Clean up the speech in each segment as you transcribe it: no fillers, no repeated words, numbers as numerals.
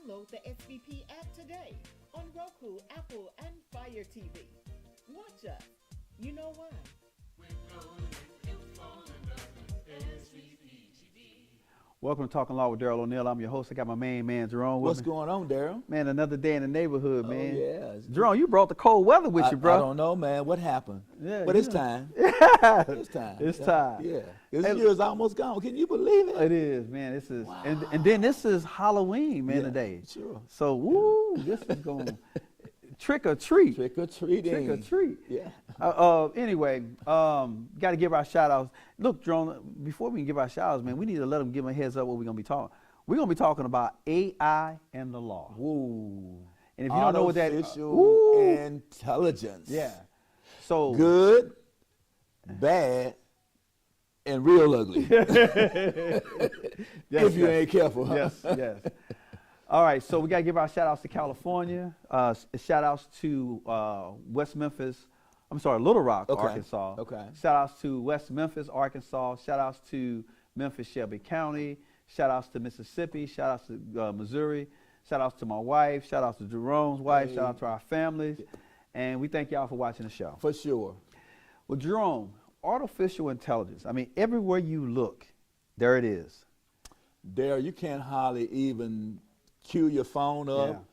Download the SVP app today on Roku, Apple, and Fire TV. Watch us. You know why? Welcome to Talking Law with Daryl O'Neal. I'm your host. I got my main man, Jerome. What's going on, Daryl? Man, another day in the neighborhood, man. Oh, yeah. Jerome, you brought the cold weather with you, bro. I don't know, man. What happened? Yeah, but you it's know. time. Yeah. It's time. It's time. Yeah. This year's almost gone. Can you believe it? It is, man. This is, Wow. and then this is Halloween, man, Yeah, today. sure. So, woo, this is going trick or treat. Trick or treating. Trick or treat. Yeah. Anyway, got to give our shout outs. Look, Jerome, before we can give our shout outs, man, we need to let them give them a heads up what we're going to be talking. We're going to be talking about AI and the law. Woo. And if you don't know what that is, Artificial intelligence. yeah. So Good, bad, and real ugly. Yes, if you ain't careful. Huh? Yes, yes. All right, so we got to give our shout outs to California, shout outs to Little Rock, Okay, Arkansas. okay. Shout outs to West Memphis, Arkansas. Shout outs to Memphis, Shelby County. Shout outs to Mississippi. Shout outs to Missouri. Shout outs to my wife. Shout outs to Jerome's wife. Hey. Shout out to our families. And we thank y'all for watching the show. For sure. Well, Jerome, artificial intelligence. I mean, everywhere you look, there it is. Daryl, you can't hardly even cue your phone up,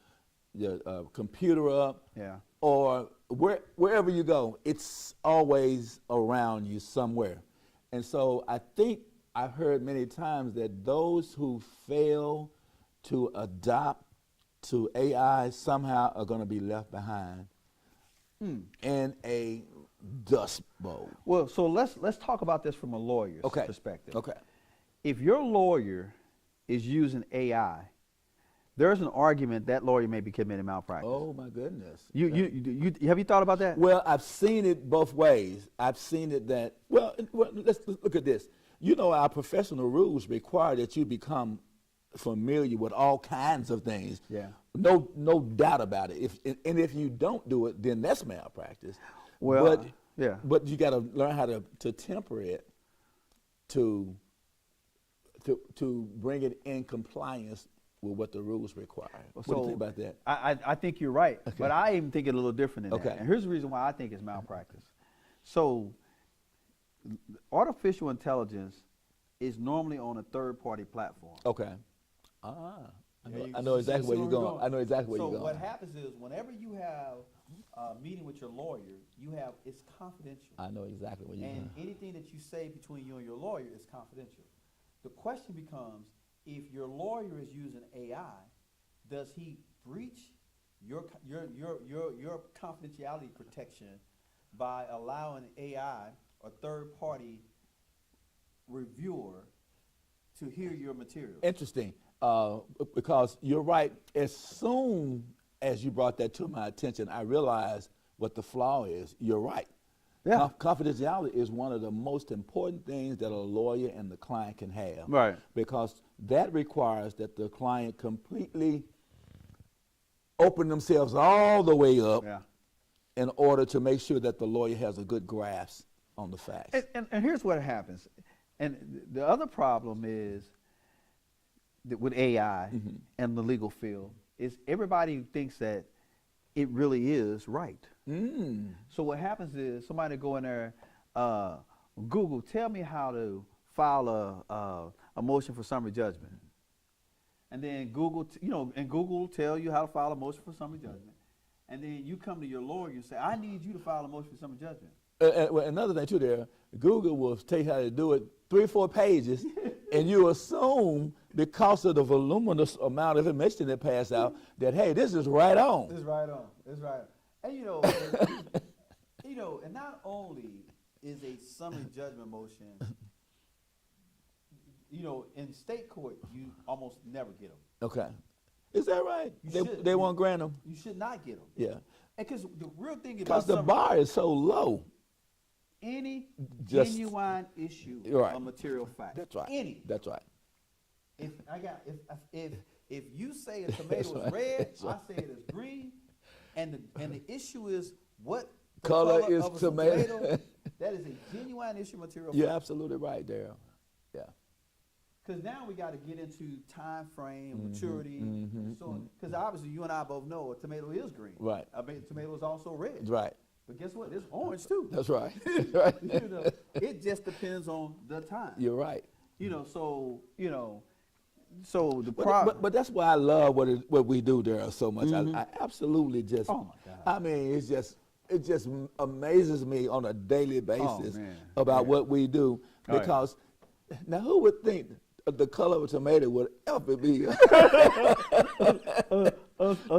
your computer up, Yeah. or wherever you go, it's always around you somewhere. And so I think I've heard many times that those who fail to adopt to AI somehow are going to be left behind in a dust bowl. Well, so let's talk about this from a lawyer's perspective. Okay. If your lawyer is using AI, there's an argument that lawyer may be committing malpractice. Oh my goodness. You have you thought about that? Well, I've seen it both ways. I've seen it that, well let's look at this. You know, our professional rules require that you become familiar with all kinds of things. Yeah. No doubt about it. If you don't do it, then that's malpractice. Well, But you got to learn how to temper it to bring it in compliance with what the rules require. What do you think about that? I think you're right, Okay. but I even think it a little different than Okay. that. And here's the reason why I think it's malpractice. So, artificial intelligence is normally on a third-party platform. Okay. I know exactly where you're going. I know exactly where So you're going. what happens is whenever you have a meeting with your lawyer, it's confidential. I know exactly where you're And going. anything that you say between you and your lawyer is confidential. The question becomes, if your lawyer is using AI, does he breach your confidentiality protection by allowing AI or third-party reviewer to hear your material? Interesting, because you're right. As soon as you brought that to my attention, I realized what the flaw is. You're right. Yeah. Confidentiality is one of the most important things that a lawyer and the client can have. Right. Because that requires that the client completely open themselves all the way up Yeah. in order to make sure that the lawyer has a good grasp on the facts. And here's what happens. And the other problem is that with AI and the legal field is everybody thinks that it really is right. So what happens is somebody go in there, Google, tell me how to file a motion for summary judgment. And then Google, Google will tell you how to file a motion for summary judgment. And then you come to your lawyer and say, I need you to file a motion for summary judgment. Well, another thing too there, Google will tell you how to do it 3 or 4 pages, and you assume because of the voluminous amount of information that passed out that, hey, this is right on. It's right on. It's right on. And and not only is a summary judgment motion, in state court you almost never get them. Okay. Is that right? You They won't grant them? You should not get them. Yeah. Because the real thing Because about the bar is so low. any Just- genuine issue Right. of material fact. That's right. Any. That's right. If you say a tomato is right. red, That's I right. say it is green, and the issue is what the Color is of a tomato. That is a genuine issue of material You're fact. absolutely right, Daryl. Yeah. Because now we got to get into time frame, maturity, and so on. Because obviously you and I both know a tomato is green. Right. I mean, tomato is also red. Right. But guess what? It's orange too. That's right. Right. You know, it just depends on the time. You're right. You know, so so the But, problem. but that's why I love what we do there so much. I absolutely just. Oh, my God. I mean, it just amazes me on a daily basis man. about what we do, Oh, yeah. because now who would think the color of a tomato would ever be a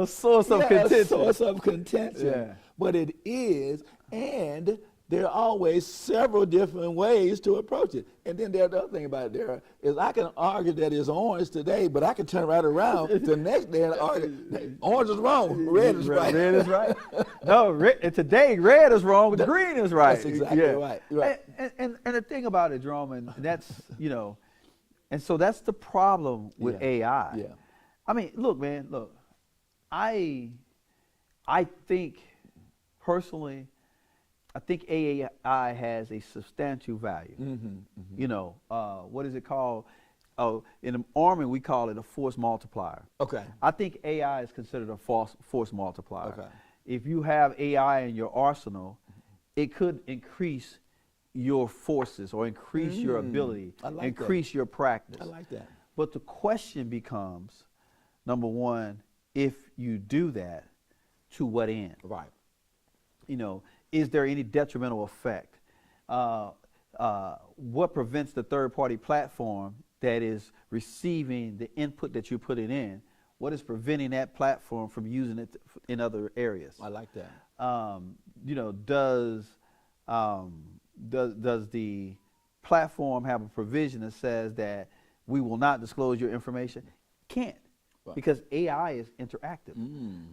source of a contention. source of contention? Yeah. But it is, and there are always several different ways to approach it. And then the other thing about it there is I can argue that it's orange today, but I can turn right around the next day and argue that orange is wrong, red is right. Red is right. No, and today red is wrong, but green is right. That's exactly right. Right. And the thing about it, Jerome, and that's, and so that's the problem with AI. Yeah. I mean, look, man, look, I think personally, I think AI has a substantial value. What is it called? Oh, in the Army, we call it a force multiplier. Okay. I think AI is considered a force multiplier. Okay. If you have AI in your arsenal, it could increase your forces or increase your ability, I like increase your practice. I like that. But the question becomes, number one, if you do that, to what end? Right. Is there any detrimental effect? What prevents the third-party platform that is receiving the input that you're putting in? What is preventing that platform from using it in other areas? I like that. Does the platform have a provision that says that we will not disclose your information? Can't. Right. Because AI is interactive.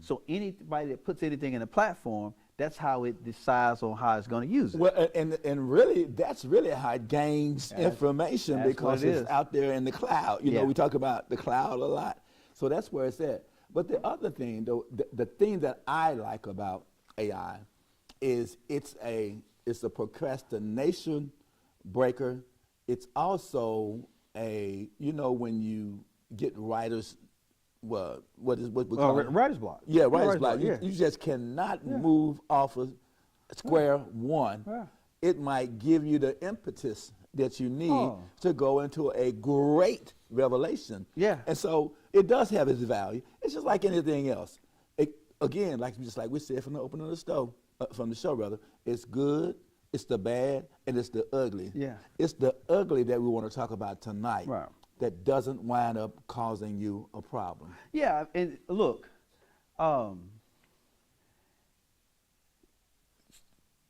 So anybody that puts anything in a platform, that's how it decides on how it's going to use it. Well, and really, that's really how it gains information, that's because what it it's is. out there in the cloud. Yeah. We talk about the cloud a lot. So that's where it's at. But the other thing, though, the thing that I like about AI is it's a procrastination breaker. It's also when you get writers, what we call it? Writer's block. Yeah, writer's block. Yeah. You just cannot move off of square one. Yeah. It might give you the impetus that you need to go into a great revelation. Yeah. And so it does have its value. It's just like anything else. Again, just like we said from the opening of the show, it's good, it's the bad, and it's the ugly. Yeah. It's the ugly that we want to talk about tonight. Right. That doesn't wind up causing you a problem. Yeah, and look,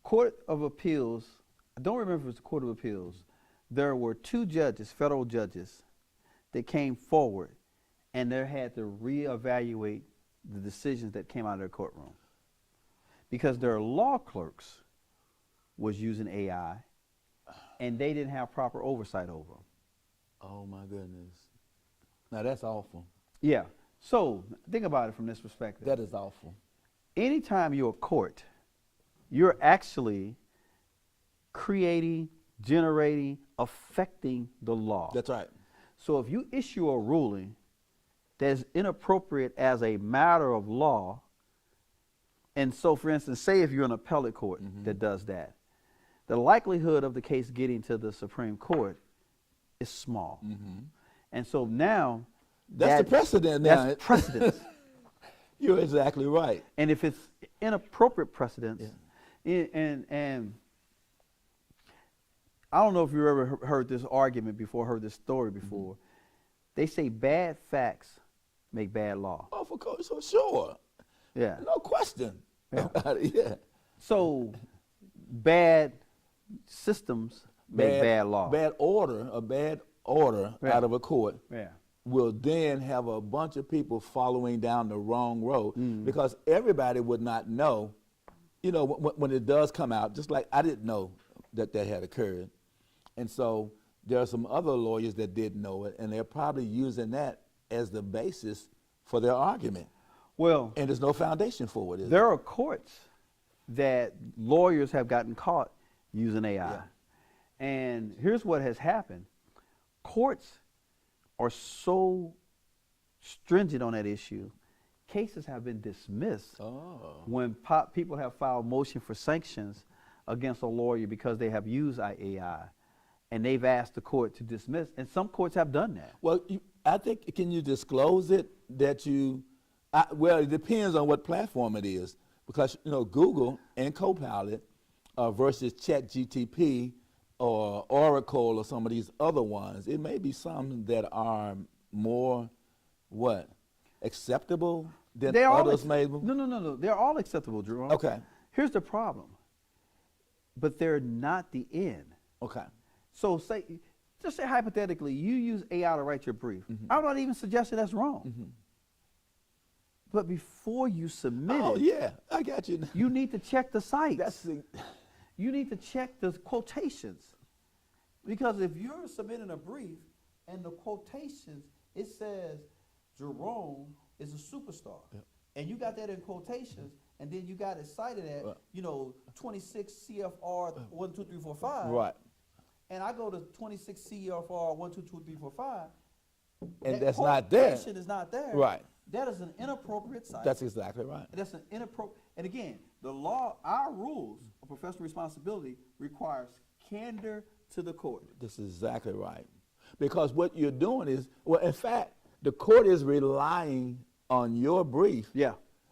Court of Appeals, I don't remember if it was the Court of Appeals, there were 2 judges, federal judges, that came forward and they had to reevaluate the decisions that came out of their courtroom. Because their law clerks was using AI and they didn't have proper oversight over them. Oh my goodness. Now that's awful. Yeah. So think about it from this perspective. That is awful. Anytime you're a court, you're actually creating, generating, affecting the law. That's right. So if you issue a ruling that's inappropriate as a matter of law, and so for instance, say if you're an appellate court that does that, the likelihood of the case getting to the Supreme Court is small. And so now that's the precedent now. That's precedence. You're exactly right. And if it's inappropriate precedence, and I don't know if you ever heard this argument before, heard this story before. They say bad facts make bad law. Oh, for course, so sure. Yeah. No question Yeah. about it. Yeah. So bad systems make bad law. A bad order out of a court Yeah. will then have a bunch of people following down the wrong road because everybody would not know, when it does come out, just like I didn't know that had occurred. And so there are some other lawyers that did know it, and they're probably using that as the basis for their argument. Well, And there's no foundation for it, is there there? are courts that lawyers have gotten caught using AI. Yeah. And here's what has happened. Courts are so stringent on that issue, cases have been dismissed when people have filed motion for sanctions against a lawyer because they have used AI, and they've asked the court to dismiss, and some courts have done that. Well, I think, can you disclose it that well, it depends on what platform it is, because, Google and Copilot versus ChatGPT or Oracle or some of these other ones, it may be some that are more, acceptable than others maybe? No. They're all acceptable, Jerome. Okay. Here's the problem. But they're not the end. Okay. So just say hypothetically, you use AI to write your brief. I'm not even suggesting that's wrong. But before you submit it, yeah, I got you. you need to check the sites. You need to check the quotations. Because if you're submitting a brief and the quotations, it says Jerome is a superstar. And you got that in quotations, and then you got it cited at, 26 CFR 1, 2, 3, 4, 5. Right. And I go to 26 CFR 1, 2, 3, 4, 5. And that that's not there. quotation is not there. Right. That is an inappropriate site. That's exactly right. That's an inappropriate. And again, the law, our rules of professional responsibility requires candor to the court. This is exactly right. Because what you're doing is, in fact, the court is relying on your brief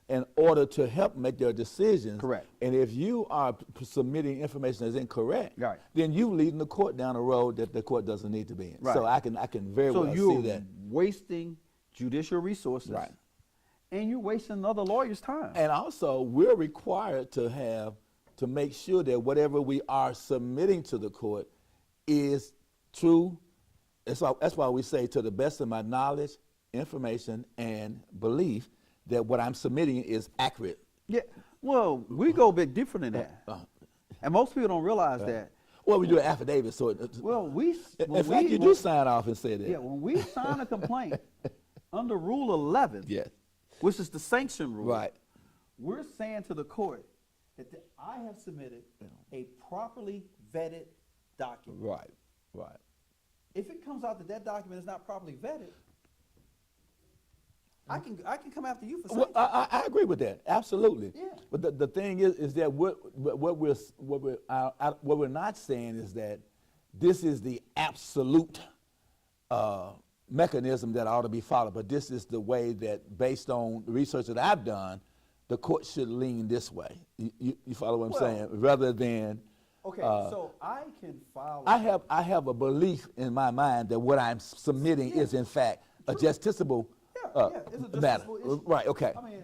in order to help make their decisions. Correct. And if you are submitting information that's incorrect, Right. then you leading the court down a road that the court doesn't need to be in. Right. So I can very well So see you're that. wasting judicial resources. Right. And you're wasting another lawyer's time. And also, we're required to make sure that whatever we are submitting to the court is true. That's why we say, to the best of my knowledge, information, and belief, that what I'm submitting is accurate. Yeah. Well, we go a bit different than that. And most people don't realize that. Well, we do an affidavit, so Well, in fact, you do sign off and say that. Yeah, when we sign a complaint under Rule 11, Yes. which is the sanction rule, Right. we're saying to the court that I have submitted a properly vetted document. Right. If it comes out that that document is not properly vetted, I can come after you for Well, sanction. I agree with that, absolutely. Yeah. But the thing is that what we're not saying is that this is the absolute mechanism that ought to be followed. But this is the way that, based on the research that I've done, the court should lean this way. You follow what I'm saying? Rather than. Okay, so I can file. I have a belief in my mind that what I'm submitting is in fact a justiciable. It's a matter. justiciable issue. Right. Okay. I mean,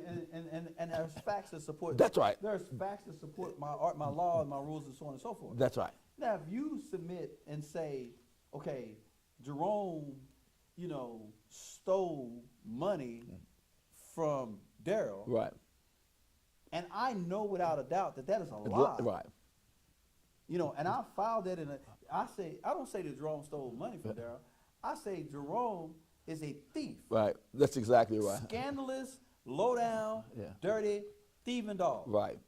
and there's facts that support. That's right. There's facts that support my law, and my rules, and so on and so forth. That's right. Now, if you submit and say, okay, Jerome, stole money from Daryl, Right. and I know without a doubt that that is a lie. Right. And I filed that I don't say that Jerome stole money from Daryl. I say Jerome is a thief. Right. That's exactly right. Scandalous, low down, dirty, thieving dog. Right.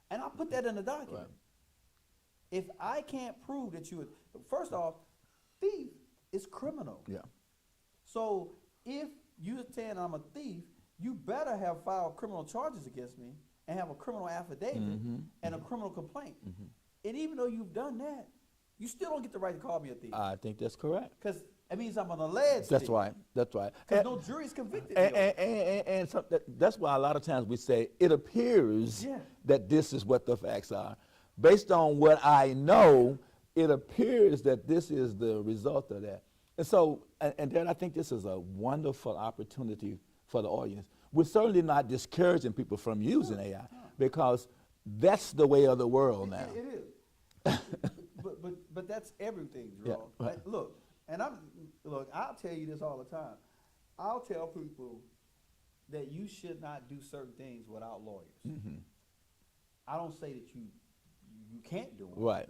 And I put that in the document. Right. If I can't prove that first off, thief is criminal. Yeah. So if you're saying I'm a thief, you better have filed criminal charges against me and have a criminal affidavit and a criminal complaint. And even though you've done that, you still don't get the right to call me a thief. I think that's correct. Because that means I'm an alleged That's thief. right. That's right. Because no jury's convicted me. And so that's why a lot of times we say it appears that this is what the facts are. Based on what I know, it appears that this is the result of that. And so, and then I think this is a wonderful opportunity for the audience. We're certainly not discouraging people from using AI because that's the way of the world now. It is. but that's everything, Jerome. Yeah, right. Look, I'll tell you this all the time. I'll tell people that you should not do certain things without lawyers. I don't say that you can't do them. Right.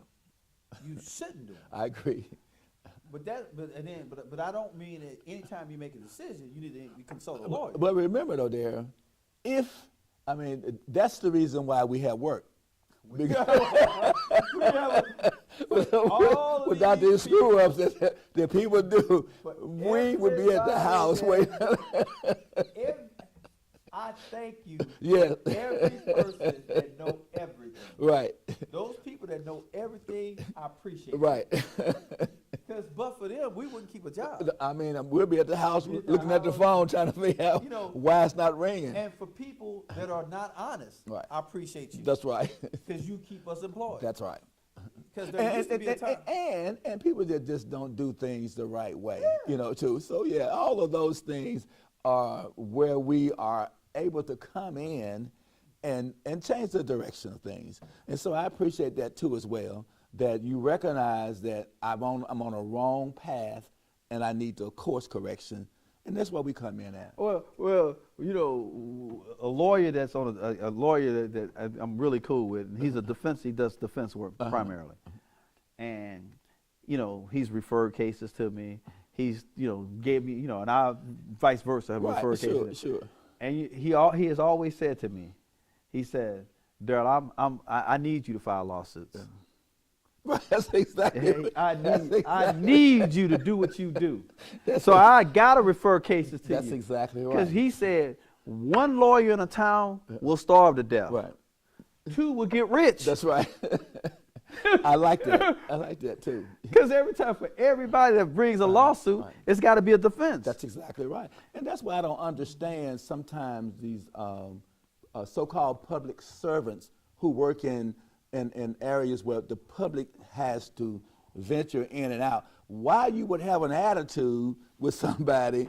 You shouldn't do them. I agree. But I don't mean that anytime you make a decision, you need to consult a lawyer. But remember though, Darren, that's the reason why we have work. all of without these the screw ups that people do, But we would be at the everybody house that- waiting. I thank you. Yeah. Every person that know everything. Right, Those people that know everything, I appreciate. right. Because but for them, we wouldn't keep a job. I mean, we'll be at the house Be at the looking at the house. phone trying to figure out You know, why it's not ringing. And for people that are not honest, Right. I appreciate you. That's right. Because you keep us employed. That's right. Because there used to be a time. And people that just don't do things the right way, you know, too. So yeah, all of those things are where we are able to come in and change the direction of things. And so I appreciate that too as well, that you recognize that I'm on a wrong path and I need to course correction. And that's what we come in at. Well, you know, a lawyer that's on a lawyer that I'm really cool with. And he's a defense. He does defense work primarily, and you know, he's referred cases to me. He's gave me and I vice versa have referred cases. Sure. And he has always said to me, he said, Daryl, I need you to file lawsuits. That's exactly. I need you to do what you do. So I gotta refer cases to you. That's exactly right. Because he said one lawyer in a town will starve to death. Right. Two will get rich. That's right. I like that. I like that too. Because every time for everybody that brings a lawsuit, it's got to be a defense. That's exactly right. And that's why I don't understand sometimes these so-called public servants who work in areas where the public has to venture in and out. Why you would have an attitude with somebody,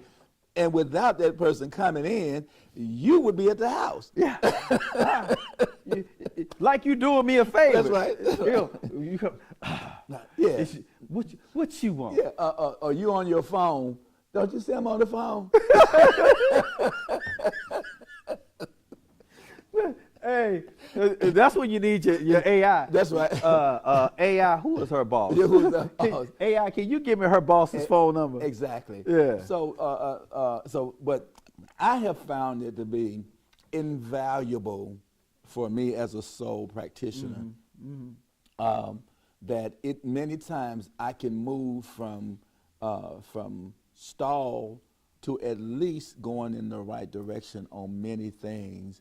and without that person coming in, you would be at the house. Yeah. Like you doing me a favor. That's right. You come, Yeah. what you want? Yeah. Are you on your phone? Don't you see I'm on the phone? Hey, that's when you need your AI. That's right. AI, who is her boss? Yeah, who's the boss? AI, can you give me her boss's phone number? Exactly. Yeah. So, but I have found it to be invaluable for me as a sole practitioner. That it many times I can move from stall to at least going in the right direction on many things,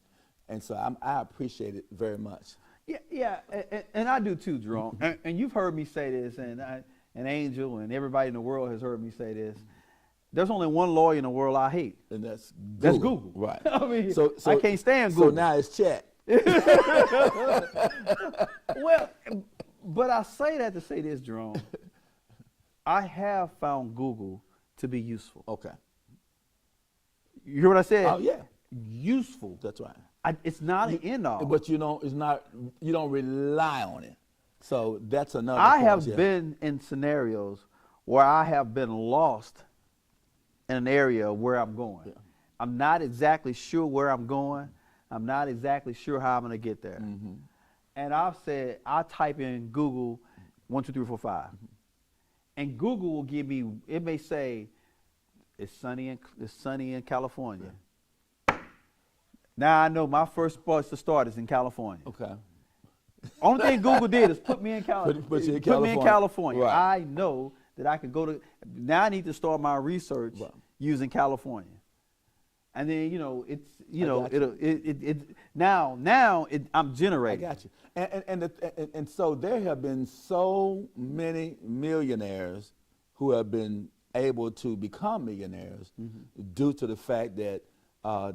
and so I appreciate it very much. Yeah, and I do too, Jerome. And you've heard me say this, and Angel and everybody in the world has heard me say this. There's only one lawyer in the world I hate. And that's Google. That's Google. Right. I mean, I can't stand So Google. now it's chat. Well, but I say that to say this, Jerome. I have found Google to be useful. Okay. You hear what I said? Oh yeah. Useful. That's right. It's not an end all. But you don't rely on it. So that's another I part, have yeah. been in scenarios where I have been lost in an area where I'm going. Yeah. I'm not exactly sure where I'm going. I'm not exactly sure how I'm going to get there. Mm-hmm. And I've said, I type in Google 1, 2, 3, 4, 5. And Google will give me, it may say, it's sunny in California. Now I know my first place to start is in California. Okay. Only thing Google did is put me in California. Put you in Put me in California. Right. I know that I can go to. Now I need to start my research Right. using California, and then it's I'm I generating. got you. And so there have been so many millionaires who have been able to become millionaires due to the fact that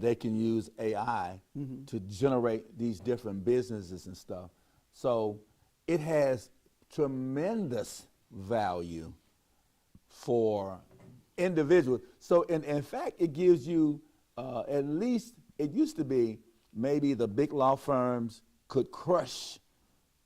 they can use AI to generate these different businesses and stuff. So it has tremendous value for individuals. So in fact, it gives you at least, it used to be maybe the big law firms could crush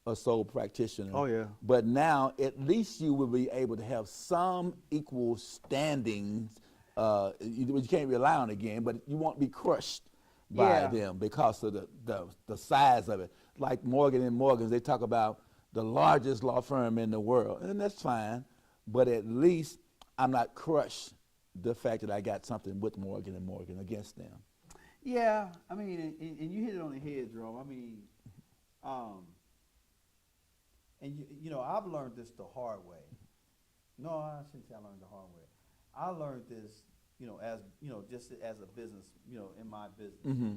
a sole practitioner. Oh, yeah. But now at least you will be able to have some equal standings. You can't rely on it again, but you won't be crushed by Yeah. them because of the size of it. Like Morgan and Morgan, they talk about the largest law firm in the world, and that's fine. But at least I'm not crushed the fact that I got something with Morgan and Morgan against them. Yeah, I mean, and you hit it on the head, Jerome. I mean, and you know, I've learned this the hard way. No, I shouldn't say I learned the hard way. I learned this, you know, as you know, just as a business, you know, in my business. Mm-hmm.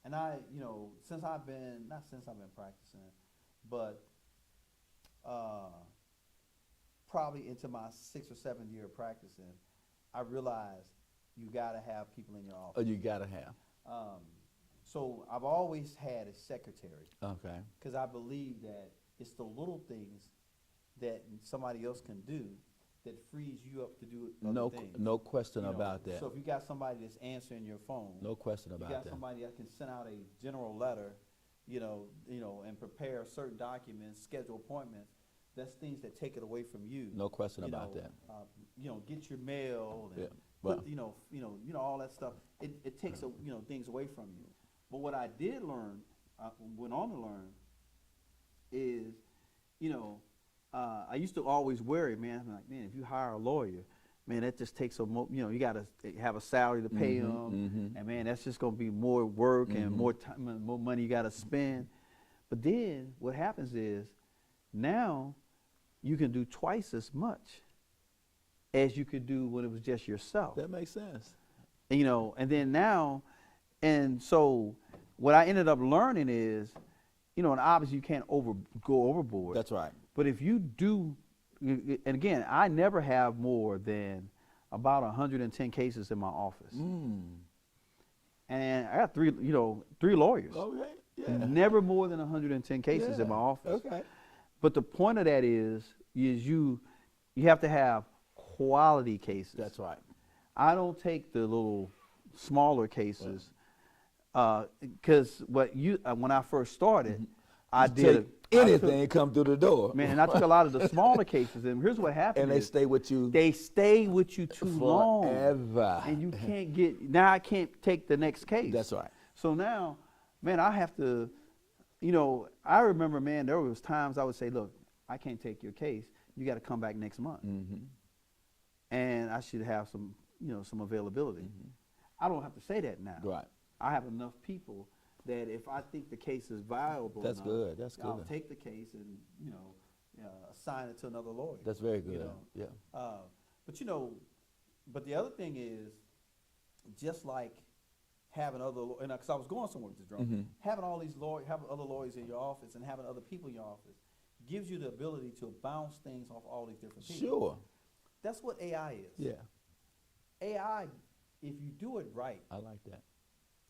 And I, you know, not since I've been practicing, but probably into my 6th or 7th year of practicing, I realized you got to have people in your Oh, office. you gotta have. So I've always had a secretary Okay. because I believe that it's the little things that somebody else can do that frees you up to do other things. No question You know, about that. So if you got somebody that's answering your phone, No question you about got that. somebody that can send out a general letter, you know, and prepare certain documents, schedule appointments. That's things that take it away from you. No question You about know, that. You know, get your mail and Yeah, put, well- you know, all that stuff. It takes you know, things away from you. But what I did learn, went on to learn, is, you know, I used to always worry, man. I'm like, man, if you hire a lawyer, man, that just takes you know, you got to have a salary to pay them, and man, that's just going to be more work and more time, and more money you got to spend. But then what happens is, now you can do twice as much as you could do when it was just yourself. That makes sense. You know, and then now, and so what I ended up learning is, you know, and obviously you can't go overboard. That's right. But if you do, and again, I never have more than about 110 cases in my office, and I got three lawyers. Okay. Yeah. Never more than 110 cases in my office. Okay. But the point of that is you have to have quality cases. That's right. I don't take the little smaller cases, because when I first started, I did anything come through the door. Man, and I took a lot of the smaller cases, and here's what happened. And they stay with you. They stay with you too long, forever. and you can't now I can't take the next case. That's right. So now, man, I have to, you know, I remember, man, there was times I would say, look, I can't take your case. You got to come back next month, and I should have some, you know, some availability. I don't have to say that now. Right. I have enough people that if I think the case is viable, That's enough, good. That's I'll good. take the case and, you know, assign it to another lawyer. That's very good. You know? Yeah. But you know, but the other thing is, just like having other, and because I was going somewhere with this drone, having all these having other lawyers in your office and having other people in your office gives you the ability to bounce things off all these different people. Sure. That's what AI is. Yeah. AI, if you do it right, I like that.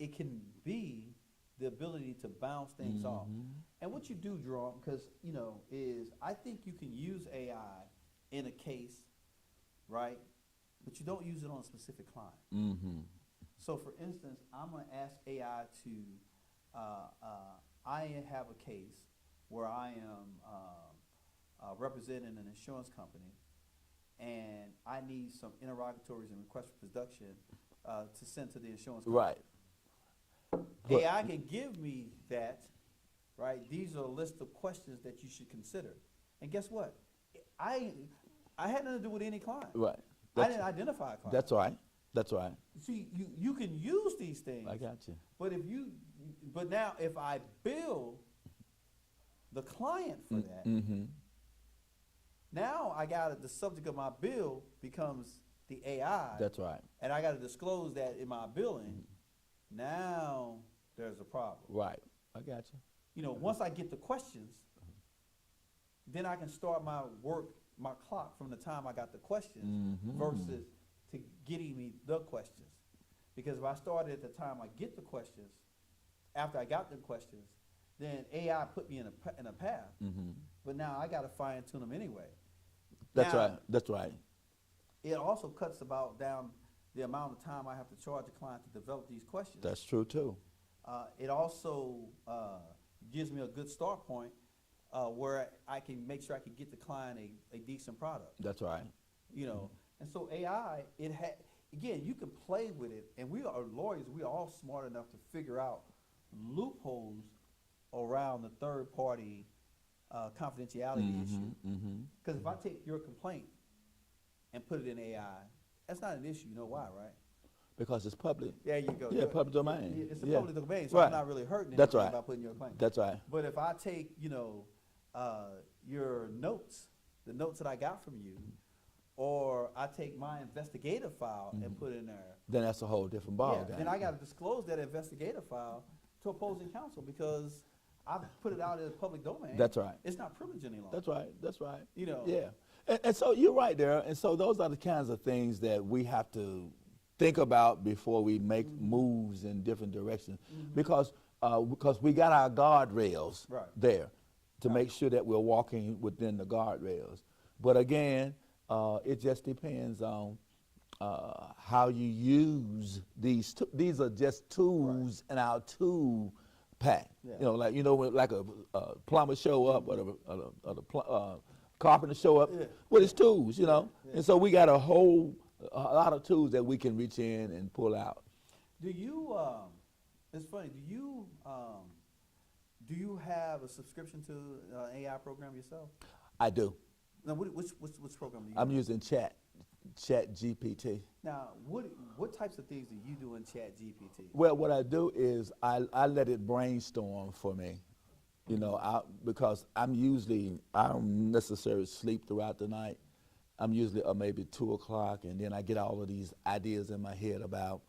it can be the ability to bounce things off. And what you do, Jerome, because, you know, is I think you can use AI in a case, right? But you don't use it on a specific client. So, for instance, I'm going to ask AI to, I have a case where I am representing an insurance company, and I need some interrogatories and requests for production to send to the insurance company. Right. AI can give me that, right? These are a list of questions that you should consider. And guess what? I had nothing to do with any client. Right. I didn't identify a client. That's right. That's right. See, you can use these things. I got you. But now if I bill the client for that, now I got it, the subject of my bill becomes the AI. That's right. And I got to disclose that in my billing. Now there's a problem. Right. I got you. You know, once I get the questions, then I can start my clock from the time I got the questions versus to getting me the questions. Because if I started at the time I get the questions, after I got the questions, then AI put me in a path. But now I got to fine tune them anyway. That's Now, right. That's right. It also cuts down the amount of time I have to charge the client to develop these questions. That's true too. It also gives me a good start point where I can make sure I can get the client a decent product. That's right. You know, and so AI, again, you can play with it, and we are lawyers. We are all smart enough to figure out loopholes around the third-party confidentiality issue. Because if I take your complaint and put it in AI, that's not an issue. You know why, right? Because it's public. There you go. Yeah, public domain. It's a Yeah. public domain, so Right. I'm not really hurting That's anything right. by putting your claim. That's right. But if I take, you know, your notes, the notes that I got from you, or I take my investigative file and put in there. Then that's a whole different ball game. Then I got to disclose that investigative file to opposing counsel because I've put it out in the public domain. That's right. It's not privileged any longer. That's right. That's right. You know. Yeah. And so you're right there. And so those are the kinds of things that we have to think about before we make moves in different directions, because we got our guardrails Right. there to make sure that we're walking within the guardrails. But again, it just depends on how you use these. These are just tools in our tool pack. Yeah. You know, like a plumber show up or the carpenter show up with his tools. You know, and so we got a lot of tools that we can reach in and pull out. Do you? It's funny. Do you have a subscription to an AI program yourself? I do. Now, which program do you? I'm using Chat GPT. Now, what types of things do you do in Chat GPT? Well, what I do is I let it brainstorm for me, you know, because I don't necessarily sleep throughout the night. I'm usually maybe 2 o'clock, and then I get all of these ideas in my head about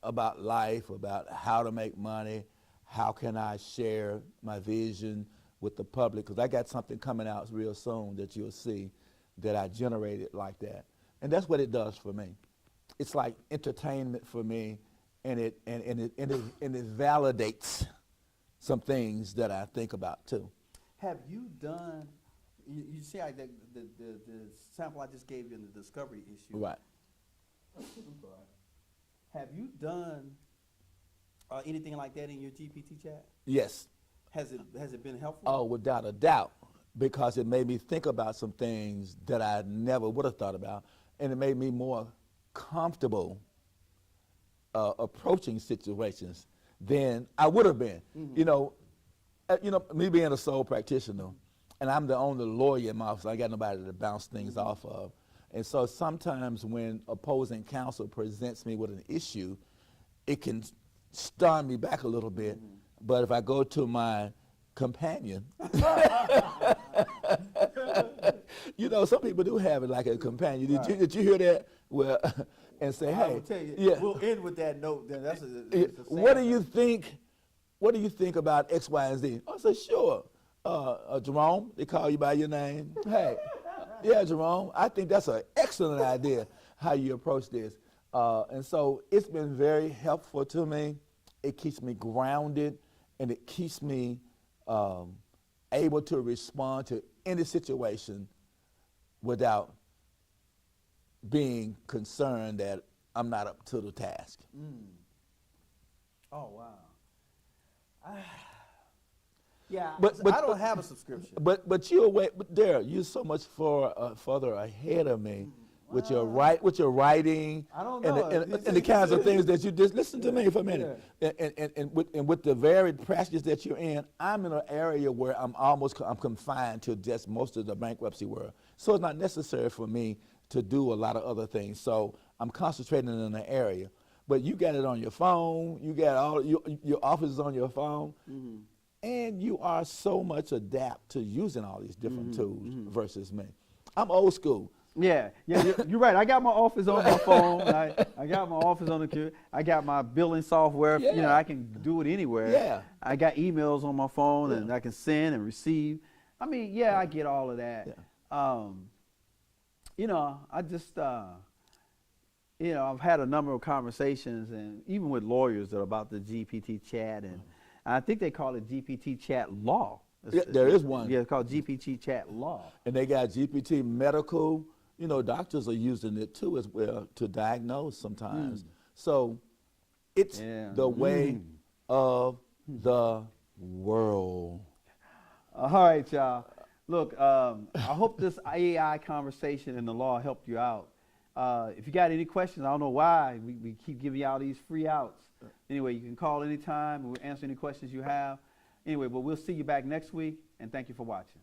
about life, about how to make money, how can I share my vision with the public, because I got something coming out real soon that you'll see that I generated like that. And that's what it does for me. It's like entertainment for me, and it validates some things that I think about too. Have you done? You see, the sample I just gave you in the discovery issue. Right. Have you done anything like that in your GPT chat? Yes. Has it been helpful? Oh, without a doubt, because it made me think about some things that I never would have thought about, and it made me more comfortable approaching situations than I would have been. You know, me being a sole practitioner, and I'm the only lawyer in my office. I got nobody to bounce things off of, and so sometimes when opposing counsel presents me with an issue, it can stun me back a little bit. But if I go to my companion, you know, some people do have it like a companion. Did you hear that? Well, and say, hey, I will tell you, we'll end with that note. Then what do you think? What do you think about X, Y, and Z? I said, sure. Jerome, they call you by your name. Hey, yeah, Jerome, I think that's an excellent idea how you approach this. And so it's been very helpful to me. It keeps me grounded, and it keeps me able to respond to any situation without being concerned that I'm not up to the task. Oh, wow. Yeah, but I don't have a subscription. But you're way, but there, you're so much further ahead of me with your writing. I don't know. And the kinds of things that you just listen to me for a minute. And with the varied practices that you're in, I'm in an area where I'm confined to just most of the bankruptcy world. So it's not necessary for me to do a lot of other things. So I'm concentrating in an area. But you got it on your phone. You got all your office is on your phone. And you are so much adept to using all these different tools versus me. I'm old school. Yeah, you're right. I got my office on my phone. I got my office on the computer. I got my billing software. Yeah. You know, I can do it anywhere. Yeah. I got emails on my phone, and I can send and receive. I mean, I get all of that. Yeah. You know, I just, you know, I've had a number of conversations, and even with lawyers that are about the GPT chat, and I think they call it GPT chat law. Yeah, there is one. Yeah, it's called GPT chat law. And they got GPT medical. You know, doctors are using it too as well to diagnose sometimes. So it's the way of the world. All right, y'all. Look, I hope this AI conversation in the law helped you out. If you got any questions, I don't know why we keep giving y'all these free outs. Anyway, you can call anytime and we'll answer any questions you have. Anyway, but we'll see you back next week, and thank you for watching.